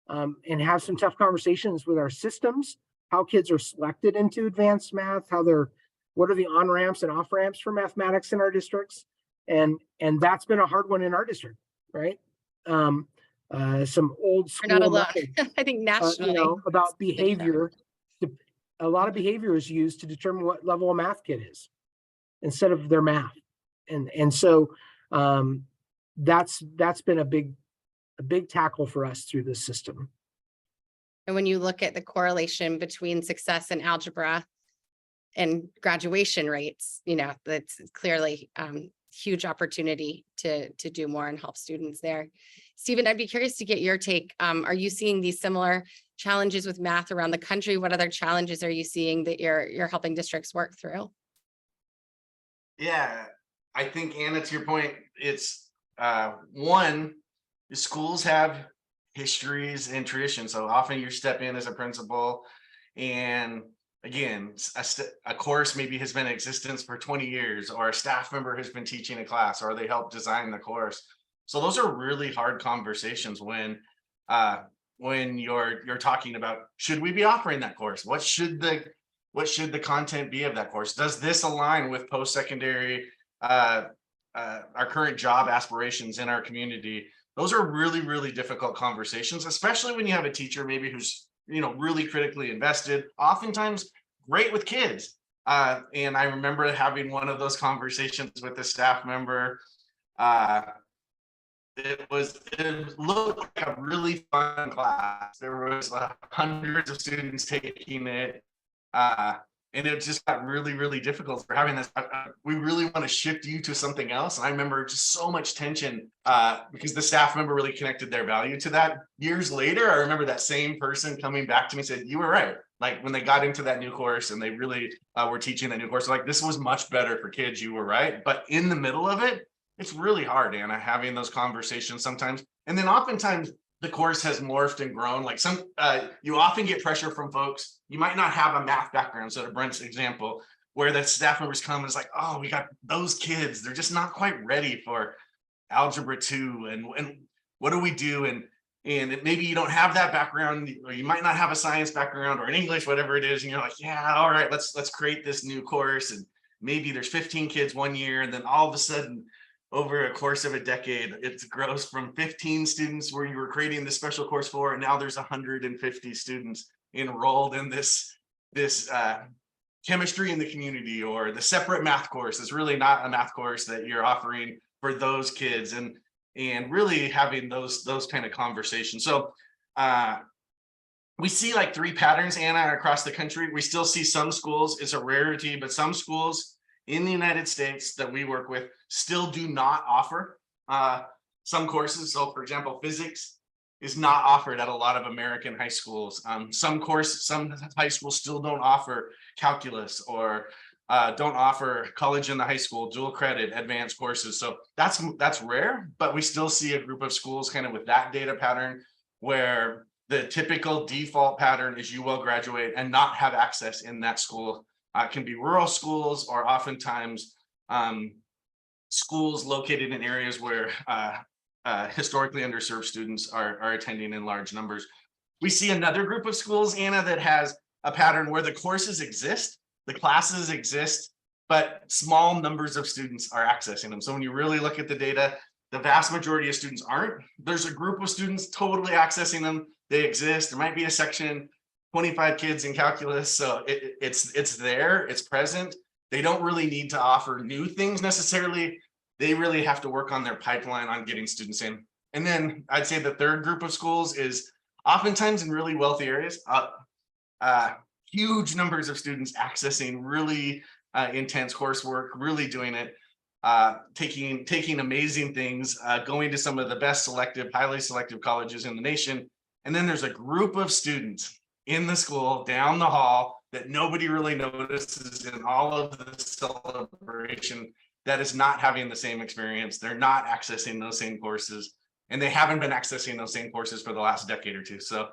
and have some tough conversations with our systems, how kids are selected into advanced math, what are the on-ramps and off-ramps for mathematics in our districts? And that's been a hard one in our district, right? Some old school, You're not alone. I think nationally, about behavior. A lot of behavior is used to determine what level a math kid is instead of their math. And so that's been a big tackle for us through this system. And when you look at the correlation between success in algebra and graduation rates, that's clearly huge opportunity to do more and help students there. Stephen, I'd be curious to get your take. Are you seeing these similar challenges with math around the country? What other challenges are you seeing that you're helping districts work through? Yeah, I think, Anna, to your point, it's one, the schools have histories and traditions. So often you step in as a principal, and again, a course maybe has been in existence for 20 years, or a staff member has been teaching a class, or they helped design the course. So those are really hard conversations when you're talking about, should we be offering that course? What should the content be of that course? Does this align with post-secondary, our current job aspirations in our community? Those are really, really difficult conversations, especially when you have a teacher maybe who's really critically invested, oftentimes great with kids. And I remember having one of those conversations with a staff member. It looked like a really fun class. There was hundreds of students taking it. And it just got really, really difficult for having this. We really want to shift you to something else. And I remember just so much tension because the staff member really connected their value to that. Years later, I remember that same person coming back to me and said, you were right. Like when they got into that new course and they really were teaching that new course, like this was much better for kids. You were right. But in the middle of it, it's really hard, Anna, having those conversations sometimes. And then oftentimes the course has morphed and grown. Like you often get pressure from folks. You might not have a math background. So to Brent's example, where the staff members come and it's like, oh, we got those kids. They're just not quite ready for algebra 2. And what do we do? And maybe you don't have that background, or you might not have a science background or an English, whatever it is. And you're like, yeah, all right, let's create this new course. And maybe there's 15 kids one year. And then all of a sudden, over a course of a decade, it grows from 15 students where you were creating this special course for, and now there's 150 students enrolled in this chemistry in the community, or the separate math course is really not a math course that you're offering for those kids, and really having those kind of conversations. So we see like 3 patterns, Anna, across the country. We still see some schools, it's a rarity, but some schools in the United States that we work with still do not offer some courses. So for example, physics is not offered at a lot of American high schools. Some high schools still don't offer calculus, or don't offer college in the high school, dual credit, advanced courses. So that's rare, but we still see a group of schools kind of with that data pattern, where the typical default pattern is you will graduate and not have access in that school. Can be rural schools, or oftentimes schools located in areas where historically underserved students are attending in large numbers. We see another group of schools, Anna, that has a pattern where the courses exist, the classes exist, but small numbers of students are accessing them. So when you really look at the data, the vast majority of students aren't. There's a group of students totally accessing them. They exist. There might be a section, 25 kids in calculus. So it's there, it's present. They don't really need to offer new things necessarily. They really have to work on their pipeline on getting students in. And then I'd say the third group of schools is oftentimes in really wealthy areas, huge numbers of students accessing really intense coursework, really doing it, taking amazing things, going to some of the best highly selective colleges in the nation. And then there's a group of students in the school down the hall that nobody really notices in all of the celebration, that is not having the same experience. They're not accessing those same courses, and they haven't been accessing those same courses for the last decade or two. So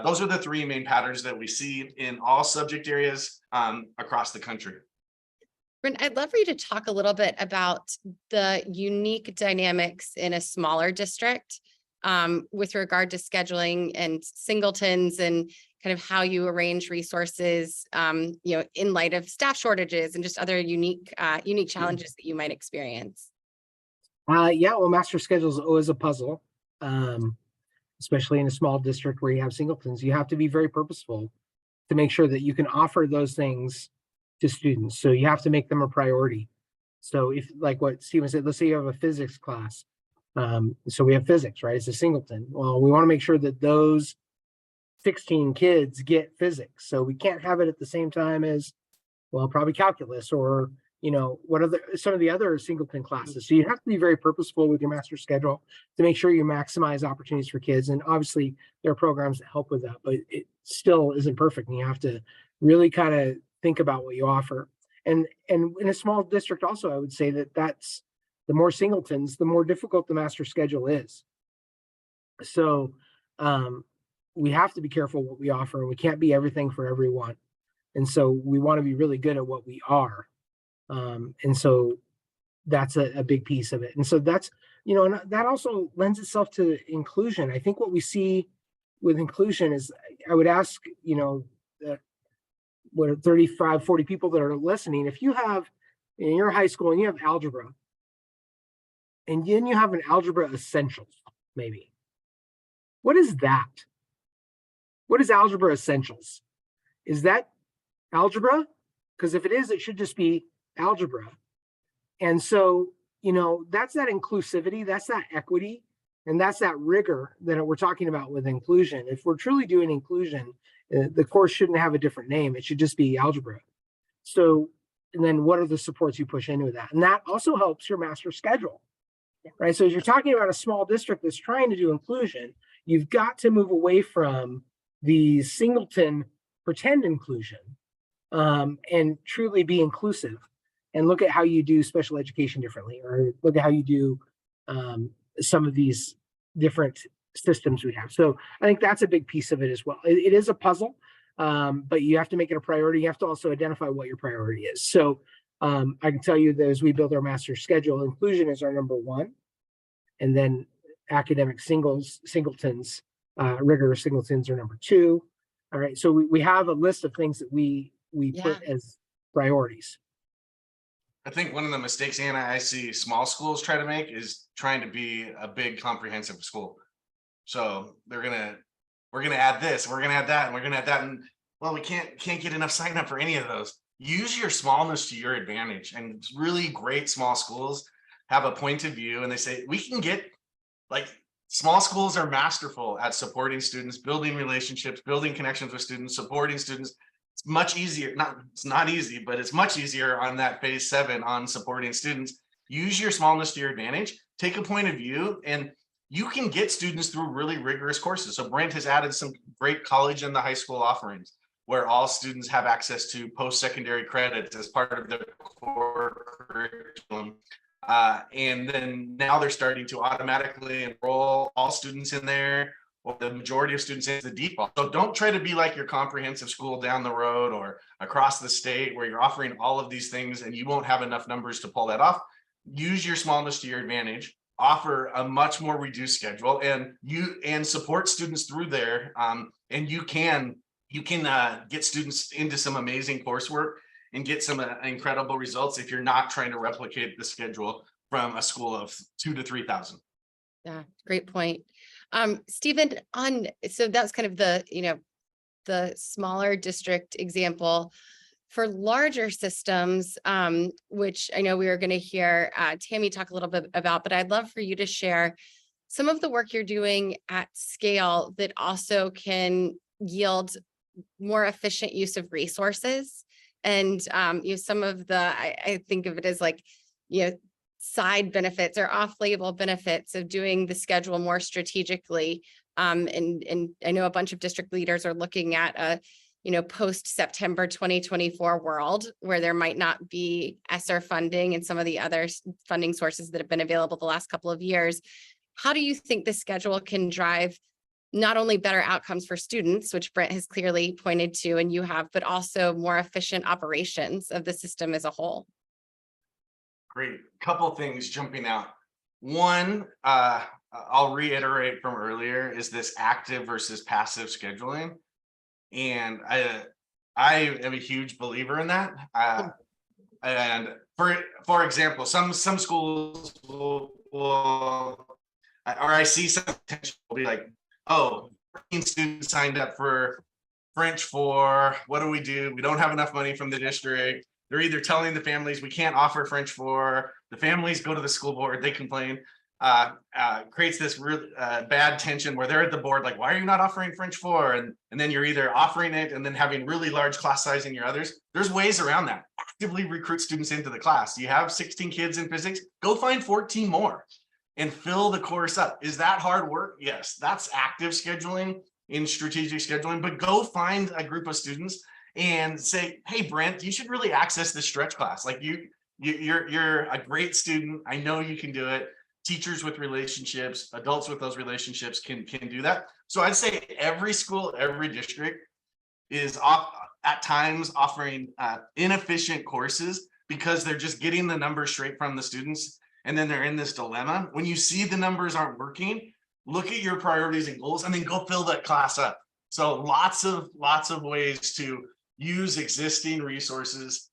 those are the 3 main patterns that we see in all subject areas across the country. Brent, I'd love for you to talk a little bit about the unique dynamics in a smaller district with regard to scheduling and singletons, and kind of how you arrange resources, in light of staff shortages and just other unique challenges that you might experience. Yeah, well, master schedule is always a puzzle, especially in a small district where you have singletons. You have to be very purposeful to make sure that you can offer those things to students. So you have to make them a priority. So if, like what Stephen said, let's say you have a physics class, So we have physics, right? It's a singleton. Well, we want to make sure that those 16 kids get physics. So we can't have it at the same time as, well, probably calculus or, what are some of the other singleton classes. So you have to be very purposeful with your master schedule to make sure you maximize opportunities for kids. And obviously there are programs that help with that, but it still isn't perfect. And you have to really kind of think about what you offer. And in a small district also, I would say that's the more singletons, the more difficult the master schedule is. So we have to be careful what we offer, and we can't be everything for everyone. And so we want to be really good at what we are. And so that's a big piece of it. And so that's, and that also lends itself to inclusion. I think what we see with inclusion is, I would ask, what 35, 40 people that are listening, if you have in your high school and you have algebra, and then you have an algebra essentials, maybe. What is that? What is algebra essentials? Is that algebra? Because if it is, it should just be algebra. And so, that's that inclusivity, that's that equity, and that's that rigor that we're talking about with inclusion. If we're truly doing inclusion, the course shouldn't have a different name. It should just be algebra. So, and then what are the supports you push into that? And that also helps your master schedule, right? So as you're talking about a small district that's trying to do inclusion, you've got to move away from the singleton pretend inclusion and truly be inclusive, and look at how you do special education differently, or look at how you do some of these different systems we have. So I think that's a big piece of it as well. It is a puzzle, but you have to make it a priority. You have to also identify what your priority is. So I can tell you that as we build our master schedule, inclusion is our number one, and then academic singletons, rigorous singletons are number two. All right, so we have a list of things that we put as priorities. I think one of the mistakes, Anna, I see small schools try to make is trying to be a big comprehensive school. So we're gonna add this, we're gonna add that, and we're gonna add that, and well, we can't get enough sign up for any of those. Use your smallness to your advantage, and really great small schools have a point of view, and they say we can get, like, small schools are masterful at supporting students, building relationships, building connections with students, supporting students. It's much easier, it's not easy, but it's much easier on that phase 7 on supporting students. Use your smallness to your advantage, take a point of view, and you can get students through really rigorous courses. So Brent has added some great college and the high school offerings where all students have access to post-secondary credits as part of their core curriculum. And then now they're starting to automatically enroll all students in there, or the majority of students into the default. So don't try to be like your comprehensive school down the road or across the state where you're offering all of these things and you won't have enough numbers to pull that off. Use your smallness to your advantage, offer a much more reduced schedule, and support students through there. And you can get students into some amazing coursework and get some incredible results if you're not trying to replicate the schedule from a school of 2,000 to 3,000. Yeah, great point. Stephen, so that's kind of the smaller district example. For larger systems, which I know we are going to hear Tammy talk a little bit about, but I'd love for you to share some of the work you're doing at scale that also can yield more efficient use of resources. And some of the, I think of it as like, side benefits or off-label benefits of doing the schedule more strategically. And I know a bunch of district leaders are looking at a post-September 2024 world where there might not be ESSER funding and some of the other funding sources that have been available the last couple of years. How do you think the schedule can drive not only better outcomes for students, which Brent has clearly pointed to and you have, but also more efficient operations of the system as a whole? Great. Couple things jumping out. One, I'll reiterate from earlier, is this active versus passive scheduling. And I am a huge believer in that. And for example, some schools will or I see some potential will be like, oh, 14 students signed up for French 4. What do? We don't have enough money from the district. They're either telling the families we can't offer French 4. The families go to the school board, they complain. creates this real bad tension where they're at the board, like, why are you not offering French 4? And then you're either offering it and then having really large class size in your others. There's ways around that. Actively recruit students into the class. You have 16 kids in physics, go find 14 more and fill the course up. Is that hard work? Yes, that's active scheduling in strategic scheduling, but go find a group of students and say, hey, Brent, you should really access this stretch class. Like you're a great student. I know you can do it. Teachers with relationships, adults with those relationships can do that. So I'd say every school, every district is at times offering inefficient courses because they're just getting the numbers straight from the students. And then they're in this dilemma. When you see the numbers aren't working, look at your priorities and goals and then go fill that class up. So lots of ways to use existing resources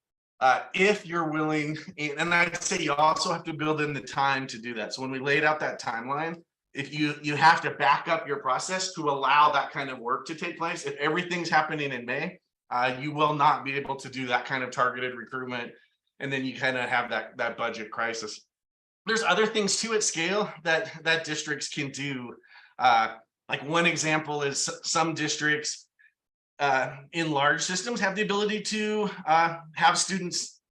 if you're willing. And I'd say you also have to build in the time to do that. So when we laid out that timeline, if you have to back up your process to allow that kind of work to take place. If everything's happening in May, you will not be able to do that kind of targeted recruitment. And then you kind of have that budget crisis. There's other things too at scale that districts can do. Like one example is some districts in large systems have the ability to have students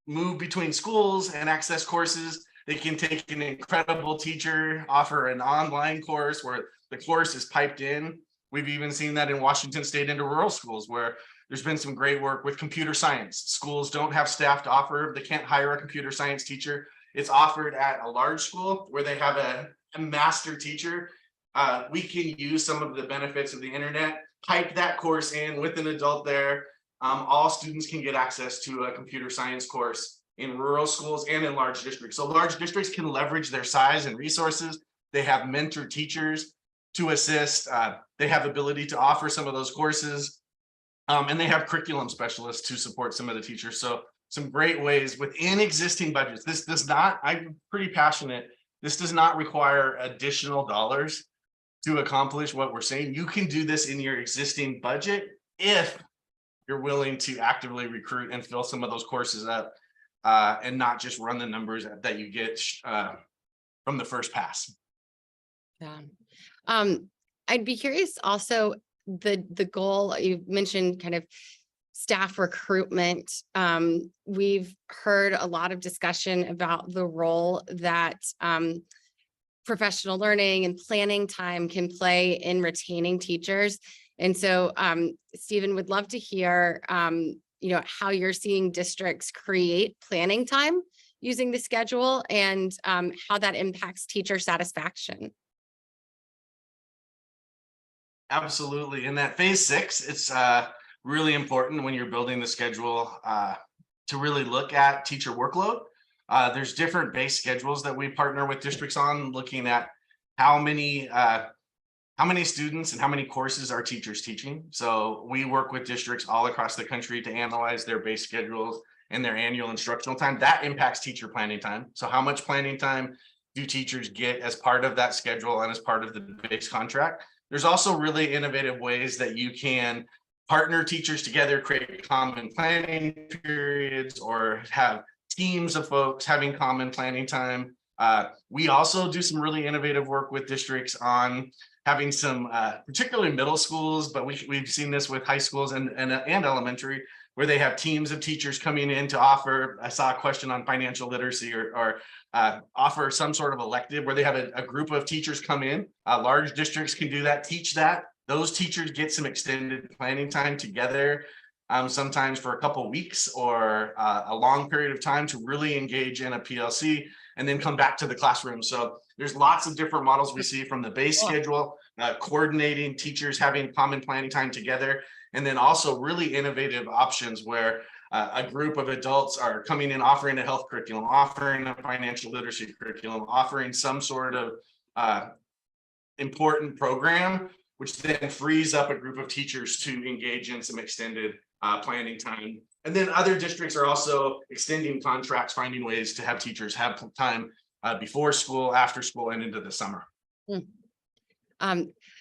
move between schools and access courses. They can take an incredible teacher, offer an online course where the course is piped in. We've even seen that in Washington State into rural schools where there's been some great work with computer science. Schools don't have staff to offer, they can't hire a computer science teacher. It's offered at a large school where they have a master teacher. We can use some of the benefits of the internet, pipe that course in with an adult there. All students can get access to a computer science course in rural schools and in large districts. So large districts can leverage their size and resources. They have mentor teachers to assist. They have ability to offer some of those courses. And they have curriculum specialists to support some of the teachers. So some great ways within existing budgets. This does not, I'm pretty passionate, this does not require additional dollars to accomplish what we're saying. You can do this in your existing budget if you're willing to actively recruit and fill some of those courses up and not just run the numbers that you get from the first pass. Yeah. I'd be curious also the goal you mentioned, kind of staff recruitment. We've heard a lot of discussion about the role that professional learning and planning time can play in retaining teachers. And so, Stephen, would love to hear, how you're seeing districts create planning time using the schedule and how that impacts teacher satisfaction. Absolutely. In that phase 6, it's really important when you're building the schedule to really look at teacher workload. There's different base schedules that we partner with districts on, looking at how many students and how many courses are teachers teaching. So we work with districts all across the country to analyze their base schedules and their annual instructional time. That impacts teacher planning time. So how much planning time do teachers get as part of that schedule and as part of the base contract? There's also really innovative ways that you can partner teachers together, create common planning periods, or have teams of folks having common planning time. We also do some really innovative work with districts on having some, particularly middle schools, but we've seen this with high schools and elementary, where they have teams of teachers coming in to offer. I saw a question on financial literacy or offer some sort of elective where they have a group of teachers come in. Large districts can do that, teach that. Those teachers get some extended planning time together, sometimes for a couple of weeks or a long period of time to really engage in a PLC and then come back to the classroom. So there's lots of different models we see from the base schedule, coordinating teachers having common planning time together, and then also really innovative options where a group of adults are coming in, offering a health curriculum, offering a financial literacy curriculum, offering some sort of important program, which then frees up a group of teachers to engage in some extended planning time. And then other districts are also extending contracts, finding ways to have teachers have time before school, after school, and into the summer.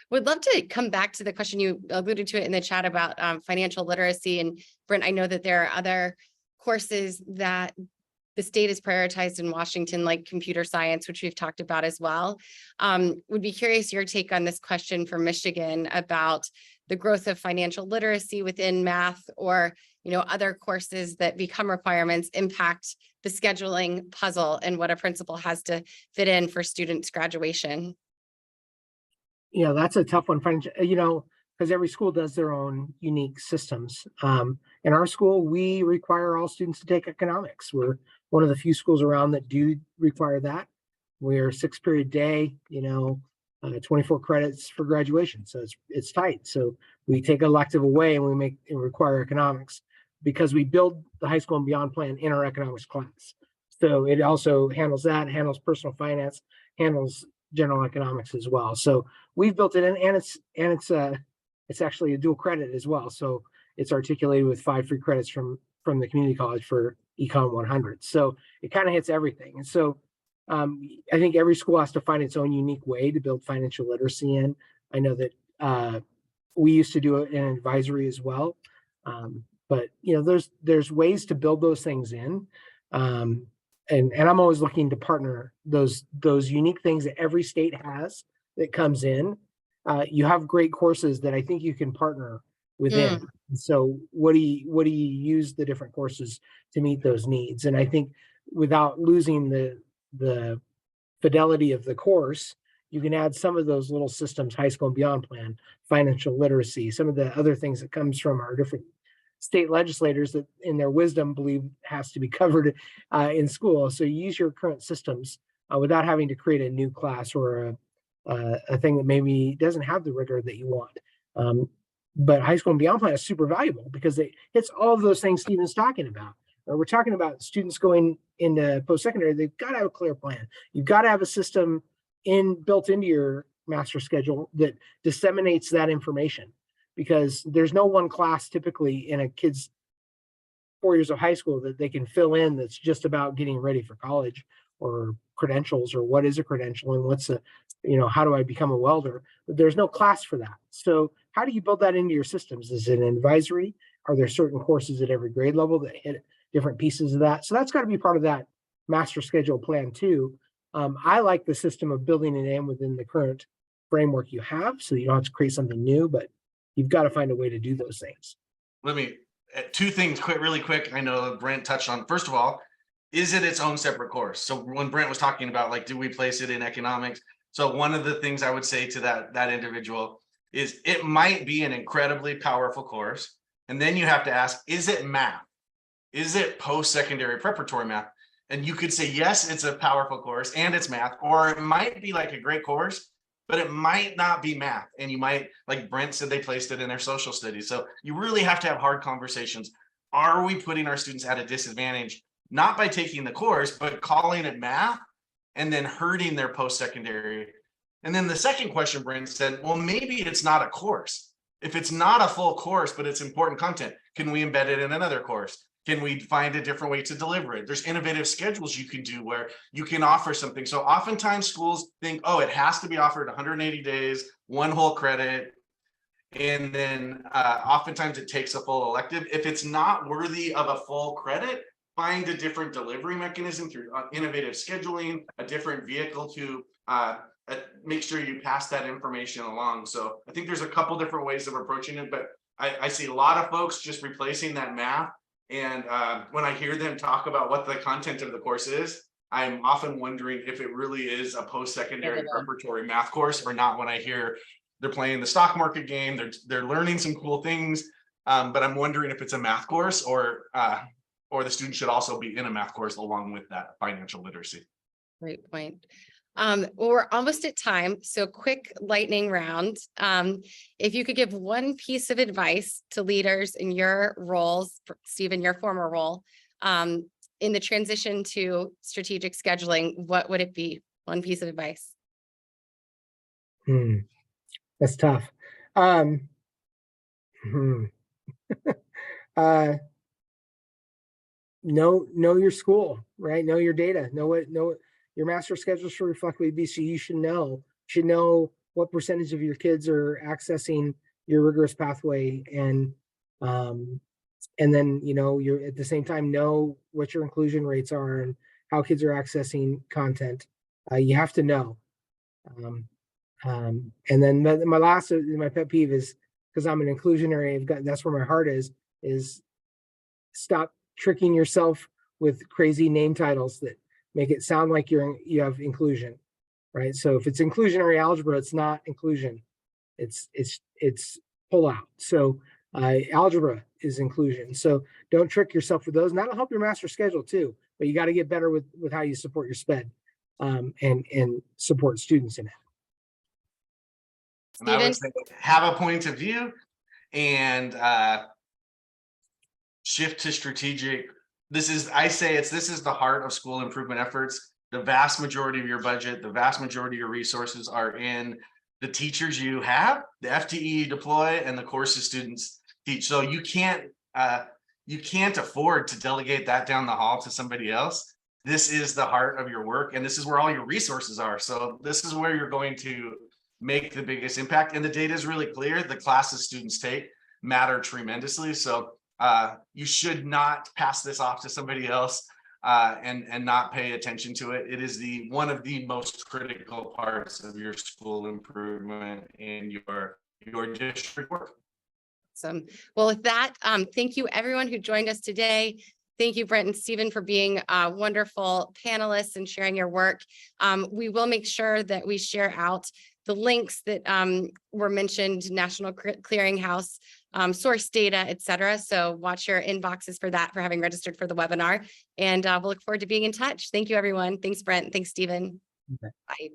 Would love to come back to the question you alluded to it in the chat about financial literacy. And Brent, I know that there are other courses that the state is prioritized in Washington, like computer science, which we've talked about as well. Would be curious your take on this question for Michigan about the growth of financial literacy within math, or other courses that become requirements impact the scheduling puzzle and what a principal has to fit in for students' graduation. Yeah, that's a tough one, because every school does their own unique systems. In our school, we require all students to take economics. We're one of the few schools around that do require that. We're 6-period day, 24 credits for graduation. So it's tight. So we take elective away and we require economics, because we build the high school and beyond plan in our economics class. So it also handles that, handles personal finance, handles general economics as well. So we've built it in, and it's actually a dual credit as well. So it's articulated with 5 free credits from the community college for Econ 100. So it kind of hits everything. And so I think every school has to find its own unique way to build financial literacy in. I know that we used to do it in advisory as well. But there's ways to build those things in. And I'm always looking to partner those unique things that every state has that comes in. You have great courses that I think you can partner within. So what do you use the different courses to meet those needs? And I think without losing the fidelity of the course, you can add some of those little systems, high school and beyond plan, financial literacy, some of the other things that comes from our different state legislators that in their wisdom believe has to be covered in school. So you use your current systems without having to create a new class or a thing that maybe doesn't have the rigor that you want. But high school and beyond plan is super valuable because it hits all of those things Stephen's talking about. We're talking about students going into post-secondary. They've got to have a clear plan. You've got to have a system built into your master schedule that disseminates that information, because there's no one class typically in a kid's 4 years of high school that they can fill in that's just about getting ready for college or credentials, or what is a credential and what's how do I become a welder? But there's no class for that. So how do you build that into your systems? Is it an advisory? Are there certain courses at every grade level that hit different pieces of that? So that's got to be part of that master schedule plan too. I like the system of building it in within the current framework you have, so you don't have to create something new, but you've got to find a way to do those things. Let me, 2 things really quick. I know Brent touched on, first of all, is it its own separate course? So when Brent was talking about, like, do we place it in economics? So one of the things I would say to that individual is it might be an incredibly powerful course. And then you have to ask, is it math? Is it post-secondary preparatory math? And you could say, yes, it's a powerful course and it's math, or it might be like a great course, but it might not be math. And you might, like Brent said, they placed it in their social studies. So you really have to have hard conversations. Are we putting our students at a disadvantage, not by taking the course, but calling it math and then hurting their post-secondary? And then the second question, Brent said, well, maybe it's not a course. If it's not a full course, but it's important content, can we embed it in another course? Can we find a different way to deliver it? There's innovative schedules you can do where you can offer something. So oftentimes schools think, oh, it has to be offered 180 days, 1 whole credit. And then oftentimes it takes a full elective. If it's not worthy of a full credit, find a different delivery mechanism through innovative scheduling, a different vehicle to make sure you pass that information along. So I think there's a couple different ways of approaching it, but I see a lot of folks just replacing that math. And when I hear them talk about what the content of the course is, I'm often wondering if it really is a post-secondary preparatory math course or not. When I hear they're playing the stock market game, they're learning some cool things, but I'm wondering if it's a math course or the student should also be in a math course along with that financial literacy. Great point. Well, we're almost at time, so quick lightning round. If you could give one piece of advice to leaders in your roles, Stephen, your former role, in the transition to strategic scheduling, what would it be? One piece of advice. That's tough. Know your school, right? Know your data. Know your master schedule should reflect what BC. You should know what percentage of your kids are accessing your rigorous pathway, and And then, you're at the same time know what your inclusion rates are and how kids are accessing content. You have to know. And then my pet peeve is, because I'm an inclusionary, that's where my heart is stop tricking yourself with crazy name titles that make it sound like you have inclusion, right? So if it's inclusionary algebra, it's not inclusion. It's pull out. So algebra is inclusion. So don't trick yourself with those. And that'll help your master schedule too. But you got to get better with how you support your SPED and support students in it. And I would say have a point of view and shift to strategic. This is the heart of school improvement efforts. The vast majority of your budget, the vast majority of your resources are in the teachers you have, the FTE you deploy, and the courses students teach. So you can't afford to delegate that down the hall to somebody else. This is the heart of your work, and this is where all your resources are. So this is where you're going to make the biggest impact. And the data is really clear. The classes students take matter tremendously. So you should not pass this off to somebody else and not pay attention to it. It is one of the most critical parts of your school improvement and your district work. Awesome. Well, with that, thank you everyone who joined us today. Thank you, Brent and Stephen, for being wonderful panelists and sharing your work. We will make sure that we share out the links that were mentioned, National Clearinghouse, source data, et cetera. So watch your inboxes for that, for having registered for the webinar. And we'll look forward to being in touch. Thank you, everyone. Thanks, Brent. Thanks, Stephen. Okay. Bye.